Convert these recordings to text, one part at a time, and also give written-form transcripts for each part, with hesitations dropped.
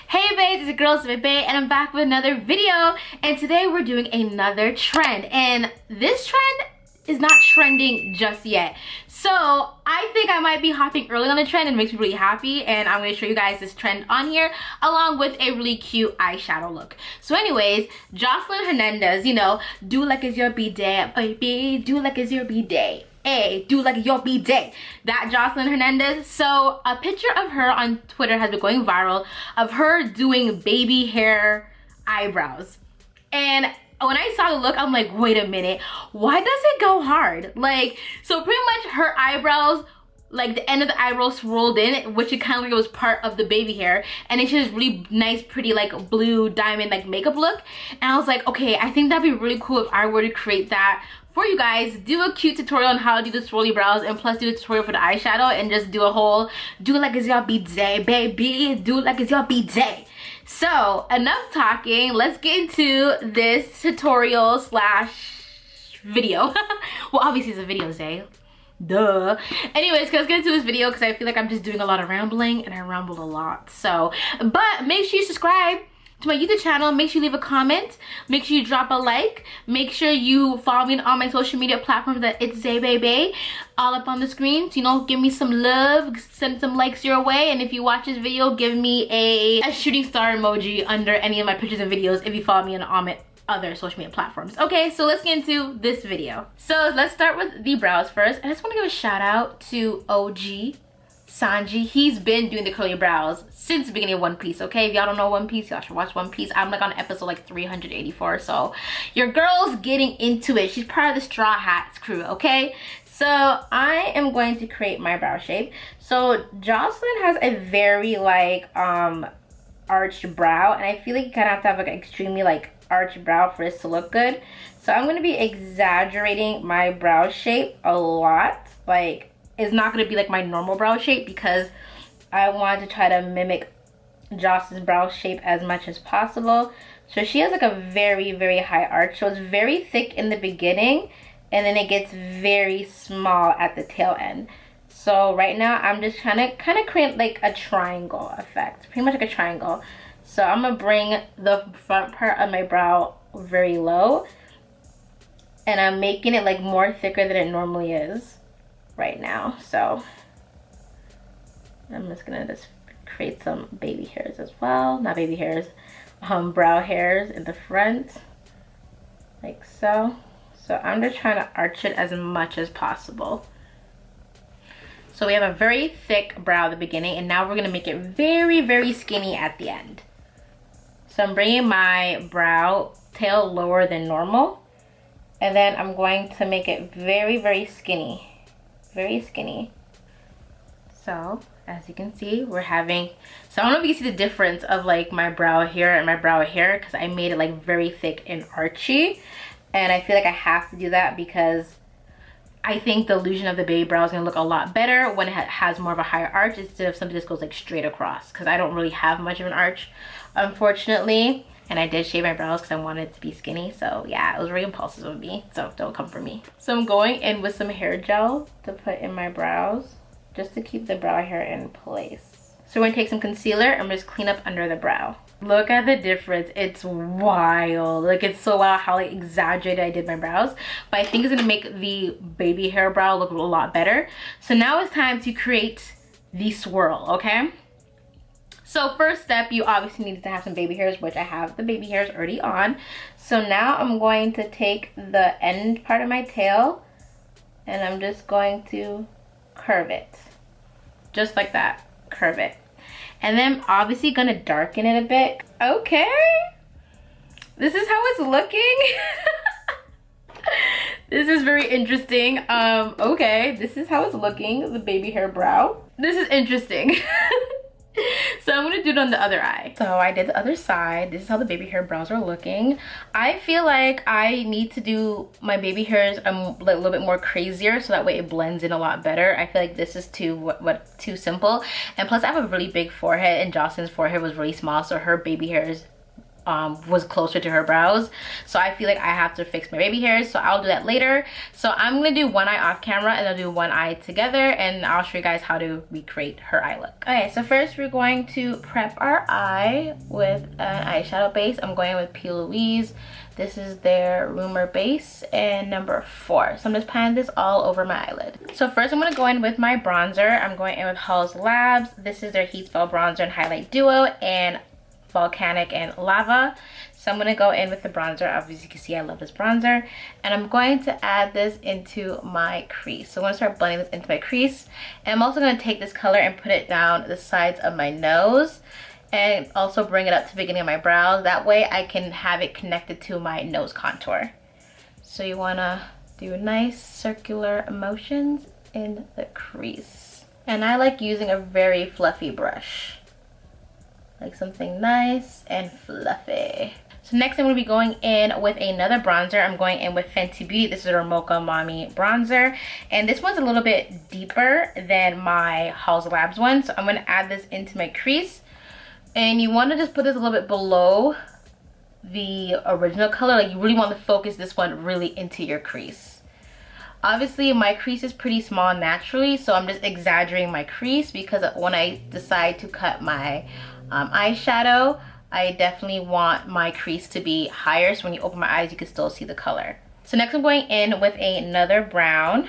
Hey babes, it's your girl Bae, and I'm back with another video. And today we're doing another trend, and this trend is not trending just yet. So I think I might be hopping early on the trend, and it makes me really happy. And I'm going to show you guys this trend on here along with a really cute eyeshadow look. So anyways, Joseline Hernandez, you know, do like it's your b-day, baby, do like it's your b-day. Hey, do like your b-day. That Joseline Hernandez. So a picture of her on Twitter has been going viral of her doing baby hair eyebrows. And when I saw the look, I'm like, wait a minute, why does it go hard? Like, so pretty much her eyebrows, like the end of the eyebrow swirled in, which it kind of like was part of the baby hair, and it's just really nice, pretty like blue diamond like makeup look. And I was like, okay, I think that'd be really cool if I were to create that for you guys, do a cute tutorial on how to do the swirly brows, and plus do a tutorial for the eyeshadow, and just do a whole do like it's your b-day, baby, do like it's your b-day. So enough talking, let's get into this tutorial slash video. Well, obviously it's a video day, duh. Anyways, let's get into this video because I feel like I'm just doing a lot of rambling, and I ramble a lot. So, but make sure you subscribe to my YouTube channel, make sure you leave a comment, make sure you drop a like, make sure you follow me on all my social media platforms that it's Bae, all up on the screen. So, you know, give me some love, send some likes your way, and if you watch this video, give me a shooting star emoji under any of my pictures and videos if you follow me on all my other social media platforms. Okay, so let's get into this video. So let's start with the brows first. I just want to give a shout out to OG Sanji. He's been doing the curly brows since the beginning of One Piece. Okay, if y'all don't know One Piece, y'all should watch One Piece. I'm like on episode like 384, so your girl's getting into it. She's part of the Straw Hats crew. Okay, so I am going to create my brow shape. So Joseline has a very like arched brow, and I feel like you kind of have to have like an extremely like arched brow for this to look good. So I'm going to be exaggerating my brow shape a lot. Like, it's not going to be like my normal brow shape because I want to try to mimic Joss's brow shape as much as possible. So she has like a very, very high arch. So it's very thick in the beginning, and then it gets very small at the tail end. So right now I'm just trying to kind of create like a triangle effect, pretty much like a triangle. So I'm going to bring the front part of my brow very low, and I'm making it like more thicker than it normally is right now. So I'm just gonna just create some baby hairs as well, not baby hairs, brow hairs in the front like so. So I'm just trying to arch it as much as possible. So we have a very thick brow at the beginning, and now we're gonna make it very, very skinny at the end. So I'm bringing my brow tail lower than normal, and then I'm going to make it very, very skinny. Very skinny. So as you can see, we're having, so I don't know if you can see the difference of like my brow here and my brow here, because I made it like very thick and archy, and I feel like I have to do that because I think the illusion of the baby brow is going to look a lot better when it has more of a higher arch instead of something that just goes like straight across, because I don't really have much of an arch, unfortunately. And I did shave my brows because I wanted it to be skinny. So yeah, it was very impulsive of me, so don't come for me. So I'm going in with some hair gel to put in my brows just to keep the brow hair in place. So we're going to take some concealer and just clean up under the brow. Look at the difference. It's wild. Like, it's so wild how like exaggerated I did my brows. But I think it's going to make the baby hair brow look a lot better. So now it's time to create the swirl, okay? So first step, you obviously need to have some baby hairs, which I have the baby hairs already on. So now I'm going to take the end part of my tail, and I'm just going to curve it. Just like that, curve it. And then I'm obviously gonna darken it a bit. Okay, this is how it's looking. This is very interesting. Okay, this is how it's looking, the baby hair brow. This is interesting. So I'm gonna do it on the other eye. So I did the other side. This is how the baby hair brows are looking. I feel like I need to do my baby hairs a little bit more crazier, so that way it blends in a lot better. I feel like this is too simple. And plus I have a really big forehead, and Joseline's forehead was really small, so her baby hairs was closer to her brows. So I feel like I have to fix my baby hairs, so I'll do that later. So I'm gonna do one eye off camera and I'll do one eye together, and I'll show you guys how to recreate her eye look. Okay, so first we're going to prep our eye with an eyeshadow base. I'm going with Plouise. This is their Rumor base and number 4. So I'm just patting this all over my eyelid. So first I'm going to go in with my bronzer. I'm going in with Haus Labs. This is their Heatspell Bronzer and Highlight Duo and Volcanic and Lava. So I'm going to go in with the bronzer. Obviously you can see I love this bronzer. And I'm going to add this into my crease. So I'm going to start blending this into my crease. And I'm also going to take this color and put it down the sides of my nose. And also bring it up to the beginning of my brows. That way I can have it connected to my nose contour. So you want to do nice circular motions in the crease. And I like using a very fluffy brush. Like something nice and fluffy. So next I'm going to be going in with another bronzer. I'm going in with Fenty Beauty. This is our Mocha Mami bronzer. And this one's a little bit deeper than my Haus Labs one. So I'm going to add this into my crease. And you want to just put this a little bit below the original color. Like you really want to focus this one really into your crease. Obviously my crease is pretty small naturally, so I'm just exaggerating my crease because when I decide to cut my eyeshadow, I definitely want my crease to be higher, so when you open my eyes you can still see the color. So next I'm going in with another brown.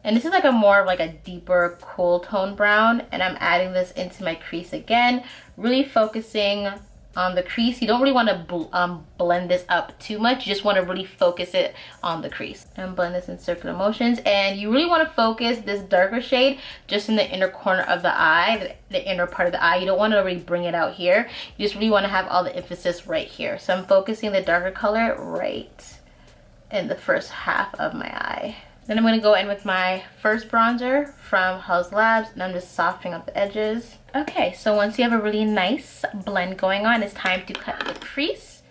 And this is like a more of like a deeper cool tone brown, and I'm adding this into my crease again, really focusing on the crease. You don't really want to blend this up too much. You just want to really focus it on the crease. And blend this in circular motions. And you really want to focus this darker shade just in the inner corner of the eye, the inner part of the eye. You don't want to really bring it out here. You just really want to have all the emphasis right here. So I'm focusing the darker color right in the first half of my eye. Then I'm going to go in with my first bronzer from Haus Labs, and I'm just softening up the edges. Okay, so once you have a really nice blend going on, it's time to cut the crease.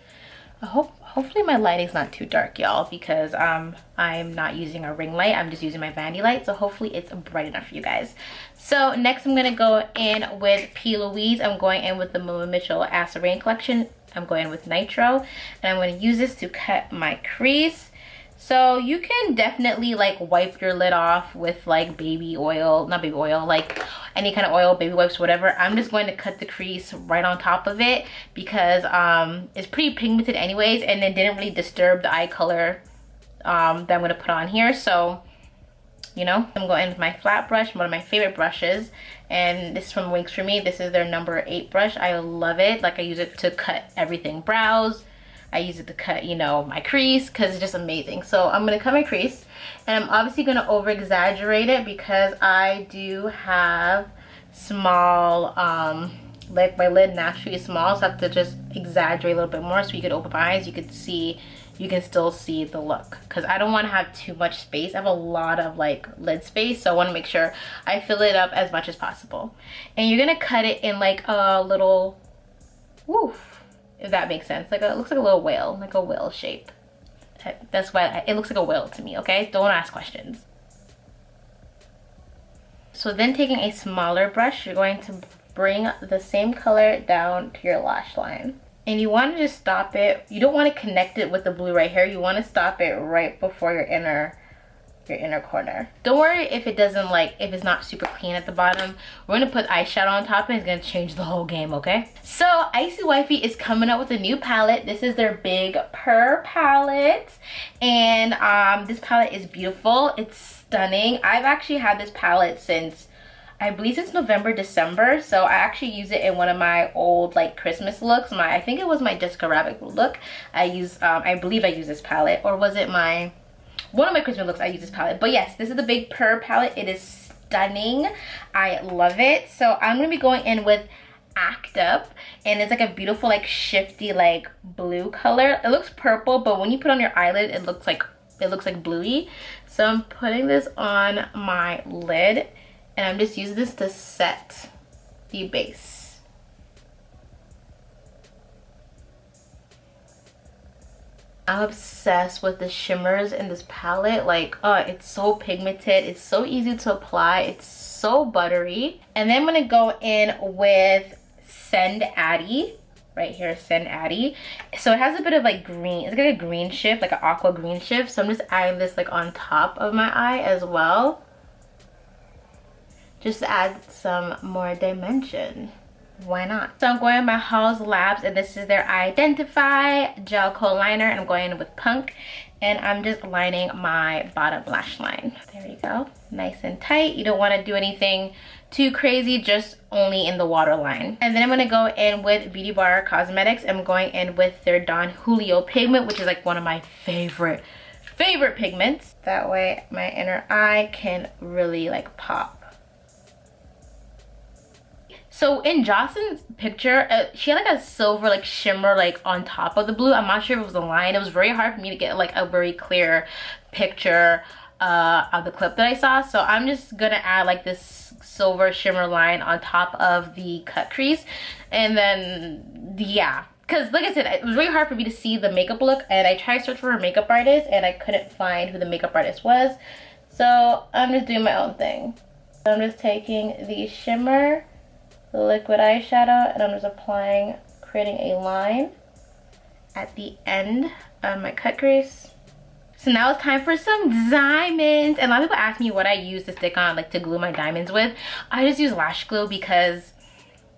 Hopefully my lighting's not too dark, y'all, because I'm not using a ring light. I'm just using my vanity light, so hopefully it's bright enough for you guys. So next I'm going to go in with Plouise. I'm going in with the Mmmitchell Acid Rain collection. I'm going in with Nitro, and I'm going to use this to cut my crease. So you can definitely like wipe your lid off with like baby oil, not baby oil, like any kind of oil, baby wipes, whatever. I'm just going to cut the crease right on top of it because it's pretty pigmented anyways, and it didn't really disturb the eye color that I'm going to put on here. So, you know, I'm going in with my flat brush, one of my favorite brushes, and this is from Wings For Me. This is their number 8 brush. I love it. Like I use it to cut everything, brows. I use it to cut, you know, my crease because it's just amazing. So I'm going to cut my crease, and I'm obviously going to over exaggerate it because I do have small, like my lid naturally is small, so I have to just exaggerate a little bit more so you can open my eyes. You can still see the look because I don't want to have too much space. I have a lot of like lid space, so I want to make sure I fill it up as much as possible. And you're going to cut it in like a little woof, if that makes sense. Like it looks like a little whale, like a whale shape. That's why it looks like a whale to me, okay? Don't ask questions. So then taking a smaller brush, you're going to bring the same color down to your lash line. And you want to just stop it. You don't want to connect it with the blue right here. You want to stop it right before your inner corner. Don't worry if if it's not super clean at the bottom. We're gonna put eyeshadow on top and it's gonna change the whole game, okay? So Icy Wifey is coming up with a new palette. This is their big Purr palette, and this palette is beautiful. It's stunning. I've actually had this palette since I believe since November, December. So I actually use it in one of my old like Christmas looks. I think it was my Jessica Rabbit look. I believe I used this palette, or was it one of my Christmas looks I use this palette. But yes, this is the big Purr palette. It is stunning. I love it. So I'm going to be going in with Act Up, and it's like a beautiful like shifty like blue color. It looks purple, but when you put on your eyelid it looks like bluey. So I'm putting this on my lid, and I'm just using this to set the base. I'm obsessed with the shimmers in this palette. Like, oh, it's so pigmented. It's so easy to apply. It's so buttery. And then I'm going to go in with Send Addy. right here, Send Addy. So it has a bit of like green, it's like a green shift, like an aqua green shift. So I'm just adding this like on top of my eye as well, just to add some more dimension. Why not? So I'm going with my Haus Labs, and this is their Identify Gel Coat Liner, and I'm going in with Punk, and I'm just lining my bottom lash line. There you go, nice and tight. You don't want to do anything too crazy, just only in the waterline. And then I'm gonna go in with Beauty Bar Cosmetics. I'm going in with their Don Julio pigment, which is like one of my favorite pigments. That way my inner eye can really like pop. So in Joseline's picture, she had like a silver like shimmer like on top of the blue. I'm not sure if it was a line. It was very hard for me to get like a very clear picture of the clip that I saw. So I'm just gonna add like this silver shimmer line on top of the cut crease. And then, yeah. Because like I said, it was really hard for me to see the makeup look. And I tried to search for a makeup artist and I couldn't find who the makeup artist was. So I'm just doing my own thing. So I'm just taking the shimmer, the liquid eyeshadow, and I'm just applying, creating a line at the end of my cut crease. So now it's time for some diamonds. And a lot of people ask me what I use to stick on, like to glue my diamonds with. I just use lash glue because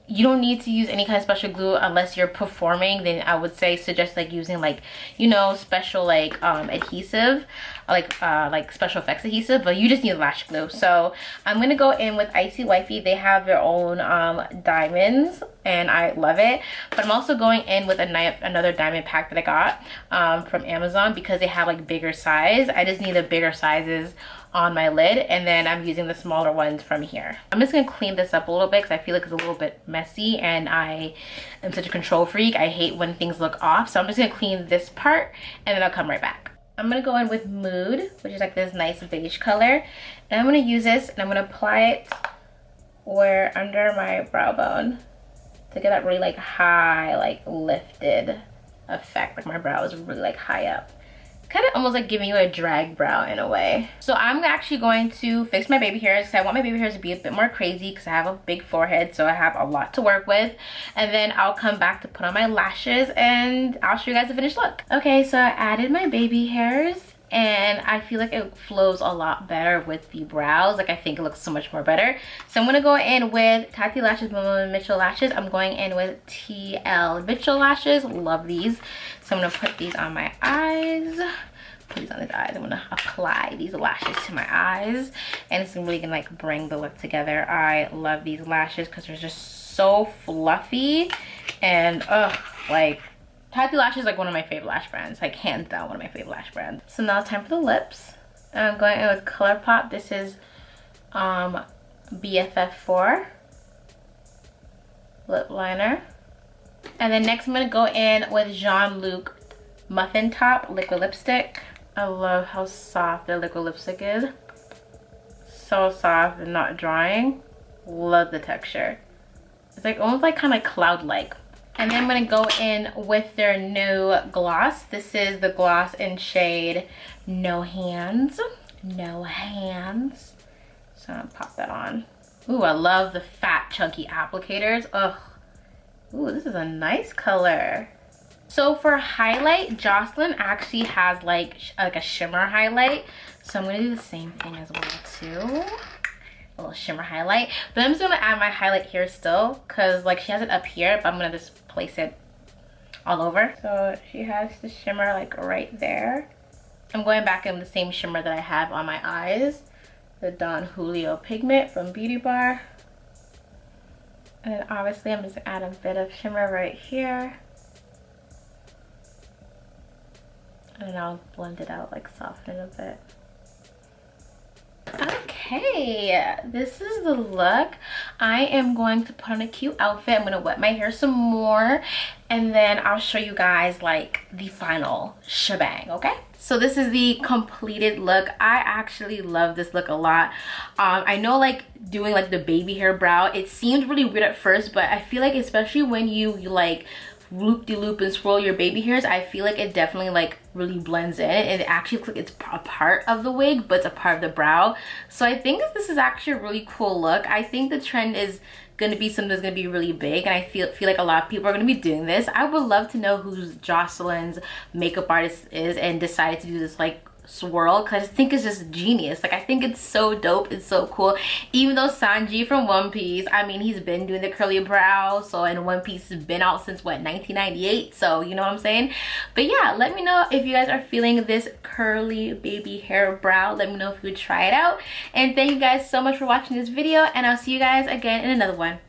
you don't need to use any kind of special glue unless you're performing. Then I would say suggest like using like, you know, special like adhesive, like special effects adhesive, but you just need lash glue. So I'm gonna go in with Icy Wifey. They have their own diamonds and I love it. But I'm also going in with another diamond pack that I got from Amazon because they have like bigger size. I just need the bigger sizes on my lid, and then I'm using the smaller ones from here. I'm just gonna clean this up a little bit because I feel like it's a little bit messy and I am such a control freak. I hate when things look off. So I'm just gonna clean this part and then I'll come right back. I'm gonna go in with Mood, which is like this nice beige color. And I'm gonna use this and I'm gonna apply it where under my brow bone to get that really like high, like lifted effect. Like my brow is really like high up. Kind of almost like giving you a drag brow in a way. So I'm actually going to fix my baby hairs because I want my baby hairs to be a bit more crazy because I have a big forehead, so I have a lot to work with. And then I'll come back to put on my lashes and I'll show you guys the finished look. Okay, so I added my baby hairs and I feel like it flows a lot better with the brows. Like I think it looks so much more better. So I'm gonna go in with Tati Lashes Mmmitchell lashes. I'm going in with TL Mitchell lashes. Love these. So I'm gonna put these on my eyes. Put these on his eyes. I'm gonna apply these lashes to my eyes, and it's really gonna like bring the look together. I love these lashes because they're just so fluffy, and like Tati Lashes is like one of my favorite lash brands, like hands down one of my favorite lash brands. So now it's time for the lips. I'm going in with Colourpop. This is BFF4 lip liner. And then next I'm gonna go in with Jean-Luc Muffin Top liquid lipstick. I love how soft the liquid lipstick is. So soft and not drying. Love the texture. It's like almost like kind of cloud-like. And then I'm gonna go in with their new gloss. This is the gloss in shade No Hands. No Hands. So I'm gonna pop that on. Ooh, I love the fat chunky applicators. Ugh. Ooh, this is a nice color. So for highlight, Joseline actually has like a shimmer highlight. So I'm gonna do the same thing as well too. A little shimmer highlight. But I'm just gonna add my highlight here still because like she has it up here, but I'm gonna just place it all over. So she has the shimmer like right there. I'm going back in the same shimmer that I have on my eyes. The Don Julio pigment from Beauty Bar. And then obviously I'm just gonna add a bit of shimmer right here. And I'll blend it out, like soften it a bit. Okay, this is the look. I am going to put on a cute outfit. I'm gonna wet my hair some more and then I'll show you guys like the final shebang, okay? So this is the completed look. I actually love this look a lot. I know like doing like the baby hair brow, it seemed really weird at first, but I feel like especially when you like loop-de-loop and swirl your baby hairs, I feel like it definitely like really blends in and it actually looks like it's a part of the wig, but it's a part of the brow. So I think this is actually a really cool look. I think the trend is gonna be something that's gonna be really big, and I feel like a lot of people are gonna be doing this. I would love to know who Joseline's makeup artist is and decided to do this like swirl, because I think it's just genius. Like, I think it's so dope, it's so cool. Even though Sanji from One Piece, I mean, he's been doing the curly brow, so, and One Piece has been out since what, 1998, so you know what I'm saying. But yeah, let me know if you guys are feeling this curly baby hair brow. Let me know if you would try it out, and thank you guys so much for watching this video, and I'll see you guys again in another one.